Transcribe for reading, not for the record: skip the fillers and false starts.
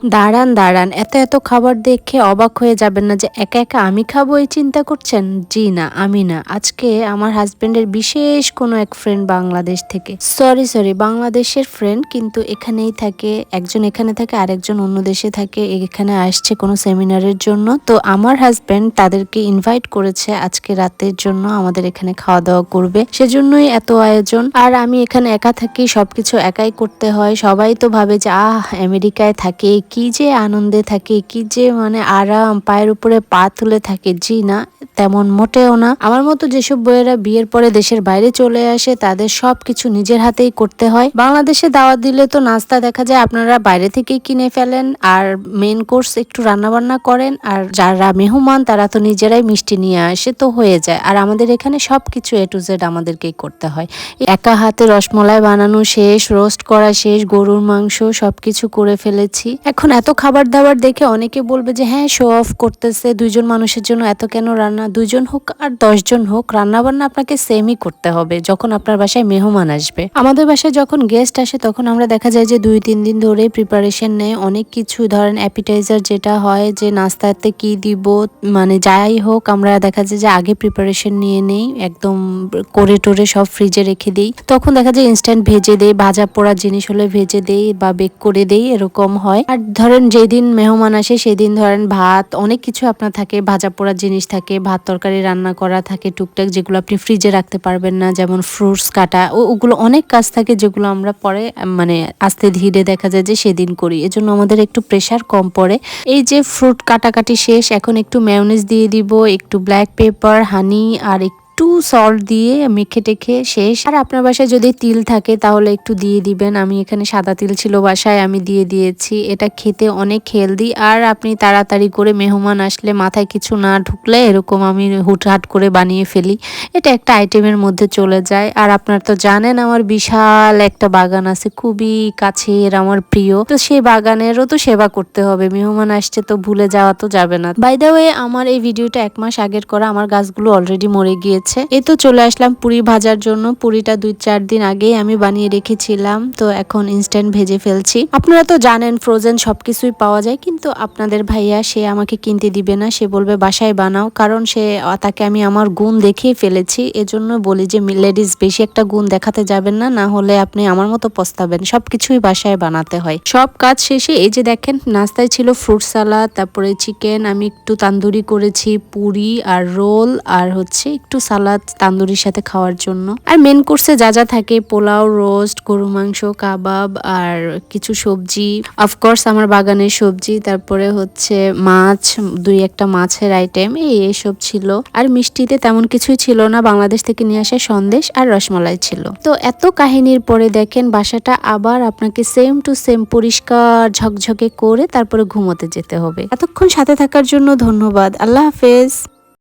দাঁড়ান দাঁড়ান, এত এত খাবার দেখে অবাক হয়ে যাবেন না যে একা একা আমি খাবো এই চিন্তা করছেন। জি না, আমি না। আজকে আমার হাজবেন্ডের বিশেষ কোনো এক ফ্রেন্ড বাংলাদেশ থেকে, সরি বাংলাদেশের ফ্রেন্ড, কিন্তু এখানেই থাকে। একজন এখানে থাকে, আরেকজন অন্য দেশে থাকে। এখানে আসছে কোনো সেমিনারের জন্য। তো আমার হাজবেন্ড তাদেরকে ইনভাইট করেছে আজকে রাতের জন্য আমাদের এখানে খাওয়া দাওয়া করবে, সেজন্যই এত আয়োজন। আর আমি এখানে একা থাকি, সবকিছু একাই করতে হয়। সবাই তো ভাবে যে আমেরিকায় থাকে, কি যে আনন্দে থাকে, কি যে মানে আরাম, পায়ের উপরে পা তুলে থাকে। জি না, তেমন মোটেও না। আমার মতো যেসব বইয়েরা বিয়ের পরে দেশের বাইরে চলে আসে তাদের সবকিছু নিজের হাতেই করতে হয়। বাংলাদেশে দাওয়াত দিলে তো নাস্তা দেখা যায় আপনারা বাইরে থেকেই কিনে ফেলেন, আর মেন কোর্স একটু রান্নাবান্না করেন, আর যারা মেহমান তারা তো নিজেরাই মিষ্টি নিয়ে আসে, তো হয়ে যায়। আর আমাদের এখানে সবকিছু এ টু জেড আমাদেরকেই করতে হয়। একা হাতে রসমলাই বানানো শেষ, রোস্ট করা শেষ, গরুর মাংস সবকিছু করে ফেলেছি। এখন এত খাবার দাবার দেখে অনেকে বলবে যে হ্যাঁ, শো অফ করতেছে, দুইজন মানুষের জন্য এত কেন রান্না? দুইজন হোক আর 10 জন হোক, রান্না বান্না আপনাকে সেমই করতে হবে যখন আপনার বাসায় মেহমান আসবে। আমাদের বাসায় যখন গেস্ট আসে তখন আমরা দেখা যায় যে 2-3 দিন ধরে প্রিপারেশন নেয় অনেক কিছু। ধরেন অ্যাপিটাইজার যেটা হয়, যে নাস্তাতে কি দিব, মানে যাই হোক, আমরা দেখা যায় যে আগে প্রিপারেশন নিয়ে নেই, একদম করে টোরে সব ফ্রিজে রেখে দিই। তখন দেখা যায় ইনস্ট্যান্ট ভেজে দেই, ভাজা পোড়া জিনিস হলে ভেজে দেই বা বেক করে দেই, এরকম হয়। আর ধরেন যেদিন মেহমান আসে সেদিন ধরেন ভাত, অনেক কিছু আপনার থাকে, ভাজা পোড়া জিনিস থাকে, ভাত তরকারি রান্না করা থাকে টুকটাক, যেগুলো আপনি ফ্রিজে রাখতে পারবেন না, যেমন ফ্রুটস কাটা, ওগুলো অনেক কাজ থাকে যেগুলো আমরা পরে মানে আস্তে ধীরে দেখা যায় যে সেদিন করি। এজন্য আমাদের একটু প্রেশার কম পড়ে। এই যে ফ্রুট কাটাকাটি শেষ, এখন একটু মেয়োনিজ দিয়ে দিব, একটু ব্ল্যাক পেপার, হানি আর একটু সল্ট দিয়ে মেখে টেখে শেষ। আর আপনার বাসায় যদি তিল থাকে তাহলে একটু দিয়ে দিবেন। আমি এখানে সাদা তিল ছিল বাসায়, আমি দিয়ে দিয়েছি। এটা খেতে অনেক হেলদি। আর আপনি তাড়াতাড়ি করে মেহমান আসলে মাথায় কিছু না ঢুকলে এরকম আমি হুটহাট করে বানিয়ে ফেলি। এটা একটা আইটেমের মধ্যে চলে যায়। আর আপনার তো জানেন আমার বিশাল একটা বাগান আছে, খুবই কাছের, আমার প্রিয়। তো সেই বাগানেরও তো সেবা করতে হবে, মেহমান আসছে তো ভুলে যাওয়া তো যাবে না। বাই দ্য ওয়ে, আমার এই ভিডিওটা 1 মাস আগের করা, আমার গাছগুলো অলরেডি মরে গিয়েছে। এই তো চলে আসলাম পুরি ভাজার জন্য। পুরিটা 2-4 দিন আগেই আমি বানিয়ে রেখেছিলাম, তো এখন ইনস্ট্যান্ট ভেজে ফেলছি। আপনারা তো জানেন ফ্রোজেন সবকিছুই পাওয়া যায়, কিন্তু আপনাদের ভাইয়া সে আমাকে কিনতে দিবে না, সে বলবে বাসায় বানাও। কারণ তাকে আমি আমার গুণ দেখিয়ে ফেলেছি, এজন্য বলি যে লেডিস বেশি একটা গুণ দেখাতে যাবেন না, না হলে আপনি আমার মতো পস্তাবেন। সবকিছুই বাসায় বানাতে হয়। সব কাজ শেষে এই যে দেখেন, নাস্তায় ছিল ফ্রুট সালাদ, তারপরে চিকেন, আমি একটু তান্দুরি করেছি, পুরি আর রোল, আর হচ্ছে একটু সালাদ তান্দুরির সাথে খাওয়ার জন্য। আর মেন কোর্সে যা যা থাকে, পোলাও, রোস্ট, গরু মাংস, কাবাব আর কিছু সবজি, অফকোর্স আমার বাগানের সবজি, তারপরে হচ্ছে মাছ, 2-1টা মাছের আইটেম, এইসব ছিল। আর মিষ্টিতে তেমন কিছুই ছিল না, বাংলাদেশ থেকে নিয়ে আসা সন্দেশ আর রসমালাই ছিল। তো এত কাহিনীর পরে দেখেন বাসাটা আবার আপনাকে সেম টু সেম পরিষ্কার ঝকঝকে করে তারপরে ঘুমোতে যেতে হবে। এতক্ষণ সাথে থাকার জন্য ধন্যবাদ। আল্লাহ হাফেজ।